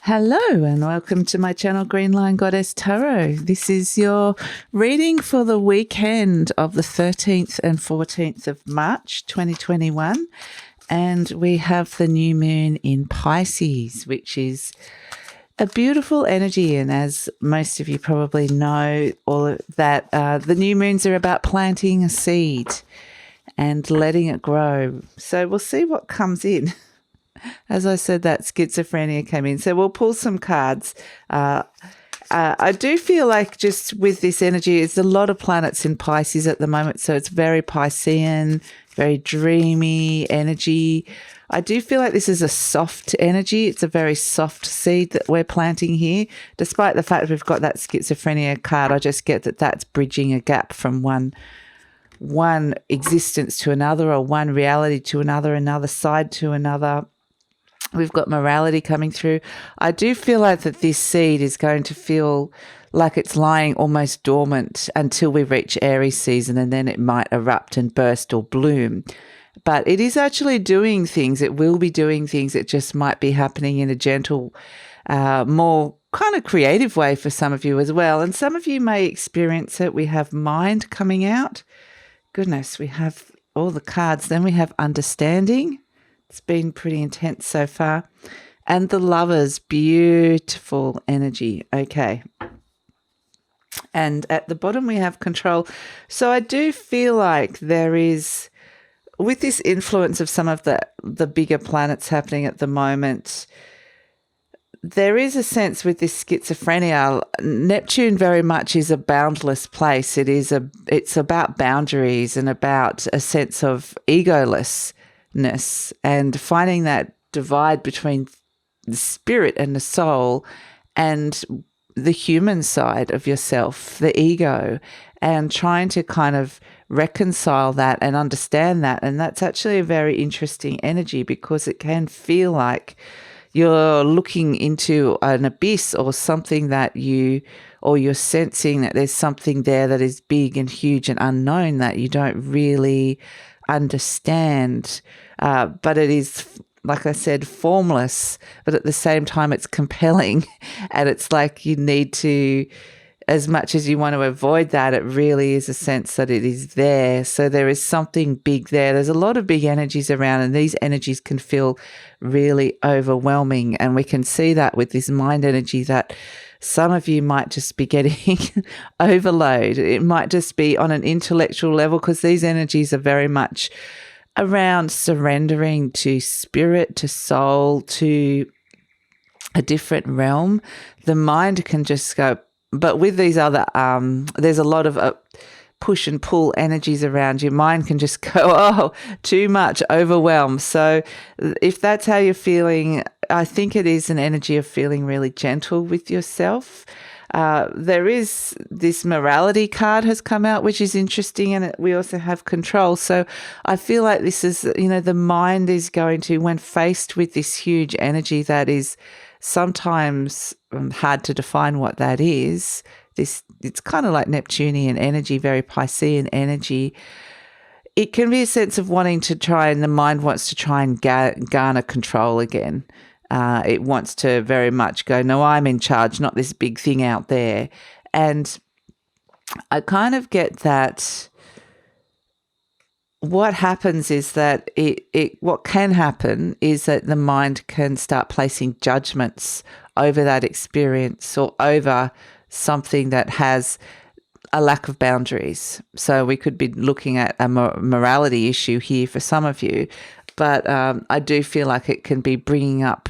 Hello and welcome to my channel GreenLion Goddess Tarot. This is your reading for the weekend of the 13th and 14th of March 2021, and we have the new moon in Pisces, which is a beautiful energy, and as most of you probably know, all of that the new moons are about planting a seed and letting it grow. So we'll see what comes in. As I said, that schizophrenia came in. So we'll pull some cards. I do feel like just with this energy, it's a lot of planets in Pisces at the moment. So it's very Piscean, very dreamy energy. I do feel like this is a soft energy. It's a very soft seed that we're planting here. Despite the fact that we've got that schizophrenia card, I just get that that's bridging a gap from one existence to another, or one reality to another side to another. We've got morality coming through. I do feel like that this seed is going to feel like it's lying almost dormant until we reach Aries season, and then it might erupt and burst or bloom. But it is actually doing things. It will be doing things. It just might be happening in a gentle, more kind of creative way for some of you as well. And some of you may experience it. We have mind coming out. Goodness, we have all the cards. Then we have understanding. It's been pretty intense so far. And the Lovers, beautiful energy. Okay. And at the bottom we have control. So I do feel like there is, with this influence of some of the bigger planets happening at the moment, there is a sense with this schizophrenia. Neptune very much is a boundless place. It's about boundaries and about a sense of egolessness, and finding that divide between the spirit and the soul and the human side of yourself, the ego, and trying to kind of reconcile that and understand that. And that's actually a very interesting energy, because it can feel like you're looking into an abyss or something or you're sensing that there's something there that is big and huge and unknown that you don't really understand. But it is, like I said, formless, but at the same time it's compelling. And it's like you need to, as much as you want to avoid that, it really is a sense that it is there. So there is something big there. There's a lot of big energies around, and these energies can feel really overwhelming. And we can see that with this mind energy, that some of you might just be getting overload. It might just be on an intellectual level, because these energies are very much around surrendering to spirit, to soul, to a different realm. The mind can just go, but with these other, there's a lot of push and pull energies around. Your mind can just go, oh, too much, overwhelmed. So if that's how you're feeling, I think it is an energy of feeling really gentle with yourself. There is this morality card has come out, which is interesting, and we also have control. So I feel like this is, the mind is going to, when faced with this huge energy that is sometimes hard to define what that is, it's kind of like Neptunian energy, very Piscean energy. It can be a sense of wanting to try, and the mind wants to try and garner control again. It wants to very much go, no, I'm in charge, not this big thing out there. And I kind of get that what happens is that what can happen is that the mind can start placing judgments over that experience, or over something that has a lack of boundaries. So we could be looking at a morality issue here for some of you. But I do feel like it can be bringing up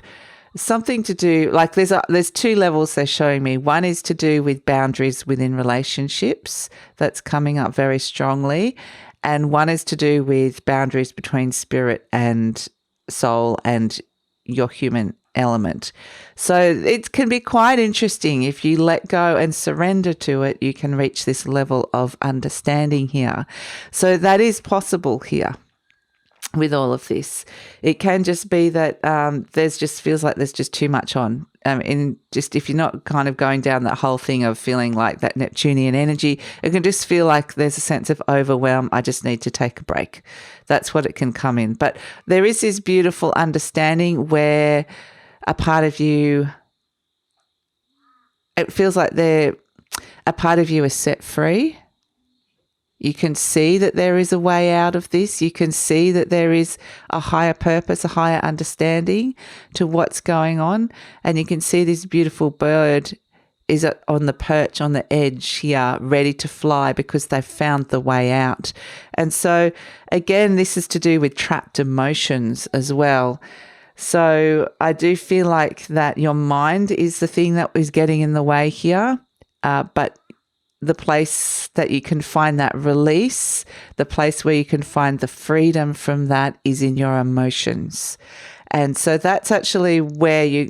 something to do, like there's two levels they're showing me. One is to do with boundaries within relationships. That's coming up very strongly. And one is to do with boundaries between spirit and soul and your human element. So it can be quite interesting. If you let go and surrender to it, you can reach this level of understanding here. So that is possible here. With all of this, it can just be that feels like there's just too much on. Just if you're not kind of going down that whole thing of feeling like that Neptunian energy, it can just feel like there's a sense of overwhelm. I just need to take a break. That's what it can come in. But there is this beautiful understanding where a part of you it feels like a part of you is set free. You can see that there is a way out of this. You can see that there is a higher purpose, a higher understanding to what's going on. And you can see this beautiful bird is on the perch, on the edge here, ready to fly because they've found the way out. And so, again, this is to do with trapped emotions as well. So I do feel like that your mind is the thing that is getting in the way here, but the place that you can find that release, the place where you can find the freedom from that is in your emotions. And so that's actually where you're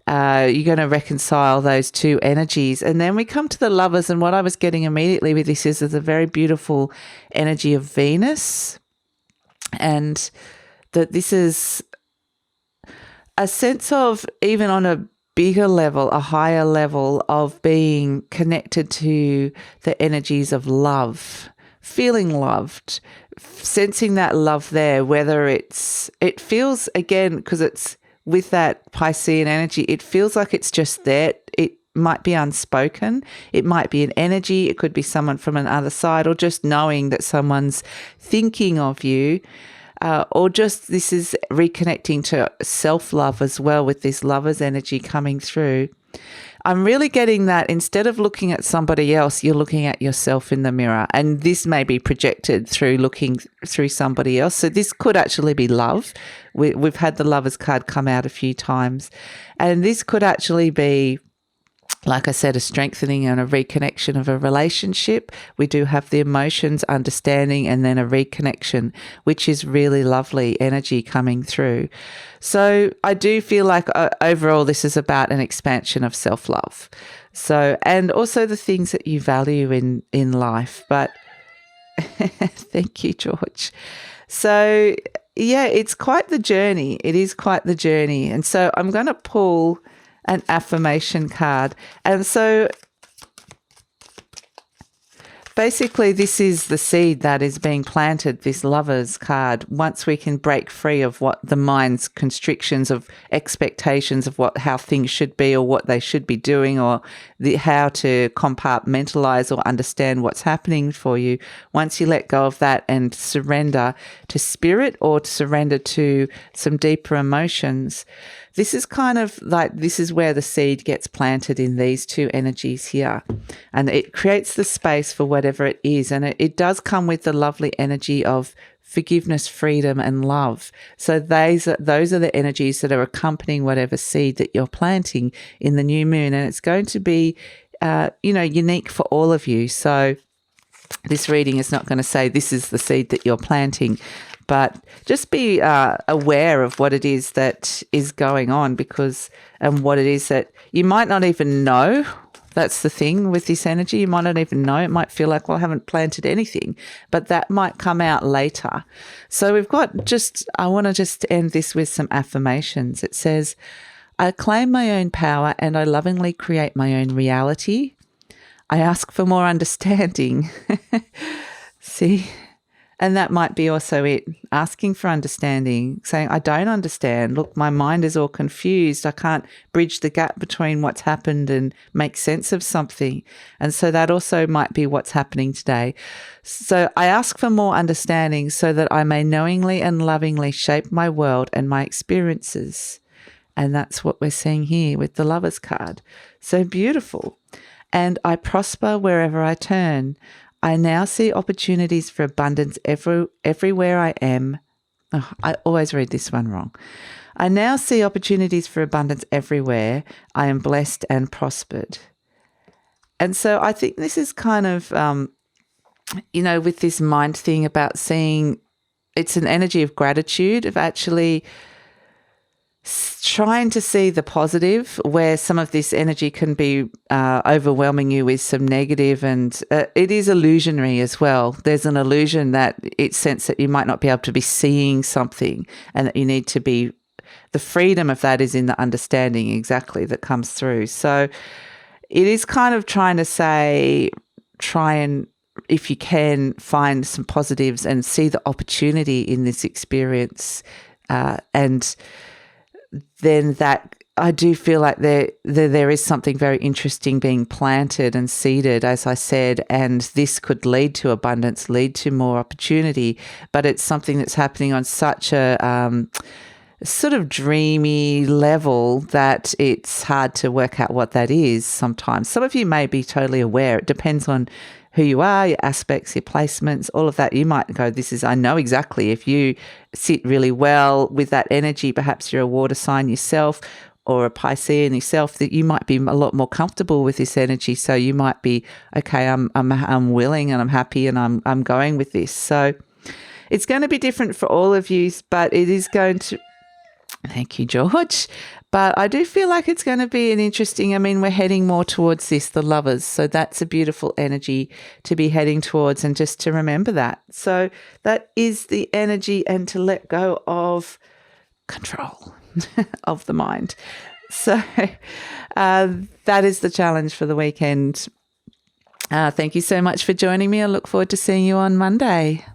going to reconcile those two energies. And then we come to the Lovers, and what I was getting immediately with this is a very beautiful energy of Venus, and that this is a sense of, even on a bigger level, a higher level of being connected to the energies of love, feeling loved, sensing that love there, whether it feels, again, because it's with that Piscean energy, it feels like it's just there. It might be unspoken. It might be an energy. It could be someone from another side, or just knowing that someone's thinking of you. Or just this is reconnecting to self-love as well with this Lover's energy coming through. I'm really getting that instead of looking at somebody else, you're looking at yourself in the mirror. And this may be projected through looking through somebody else. So this could actually be love. We've had the Lover's card come out a few times. And this could actually be, like I said, a strengthening and a reconnection of a relationship. We do have the emotions, understanding, and then a reconnection, which is really lovely energy coming through. So I do feel like overall this is about an expansion of self-love. So, and also the things that you value in life. But thank you, George. So yeah, it's quite the journey. It is quite the journey. And so I'm going to pull an affirmation card. And so basically this is the seed that is being planted, this Lover's card, once we can break free of what the mind's constrictions of expectations of how things should be or what they should be doing, or how to compartmentalize or understand what's happening for you. Once you let go of that and surrender to spirit, or to surrender to some deeper emotions, this is kind of like, this is where the seed gets planted in these two energies here. And it creates the space for whatever it is. And it does come with the lovely energy of forgiveness, freedom, and love. So those are the energies that are accompanying whatever seed that you're planting in the new moon. And it's going to be, unique for all of you. So this reading is not going to say this is the seed that you're planting, but just be aware of what it is that is going on, and what it is that you might not even know. That's the thing with this energy. You might not even know. It might feel like, well, I haven't planted anything, but that might come out later. So we've got I want to just end this with some affirmations. It says, I claim my own power and I lovingly create my own reality. I ask for more understanding. See? And that might be also it, asking for understanding, saying, I don't understand. Look, my mind is all confused. I can't bridge the gap between what's happened and make sense of something. And so that also might be what's happening today. So I ask for more understanding so that I may knowingly and lovingly shape my world and my experiences. And that's what we're seeing here with the Lover's card. So beautiful. And I prosper wherever I turn. I now see opportunities for abundance everywhere I am. Oh, I always read this one wrong. I now see opportunities for abundance everywhere. I am blessed and prospered. And so I think this is kind of, with this mind thing about seeing, it's an energy of gratitude, of actually trying to see the positive where some of this energy can be overwhelming you with some negative, and it is illusionary as well. There's an illusion that it's sense that you might not be able to be seeing something, and that you need to be, the freedom of that is in the understanding exactly that comes through. So it is kind of trying to say, try and, if you can, find some positives and see the opportunity in this experience, and then that I do feel like there is something very interesting being planted and seeded, as I said, and this could lead to abundance, lead to more opportunity, but it's something that's happening on such a sort of dreamy level that it's hard to work out what that is sometimes. Some of you may be totally aware. It depends on who you are, your aspects, your placements, all of that. You might go, I know exactly. If you sit really well with that energy, perhaps you're a water sign yourself or a Piscean yourself, that you might be a lot more comfortable with this energy. So you might be, okay, I'm willing and I'm happy and I'm going with this. So it's going to be different for all of you, but it is going to, thank you, George. But I do feel like it's going to be an interesting, we're heading more towards this, the lovers. So that's a beautiful energy to be heading towards, and just to remember that. So that is the energy, and to let go of control of the mind. So that is the challenge for the weekend. Thank you so much for joining me. I look forward to seeing you on Monday.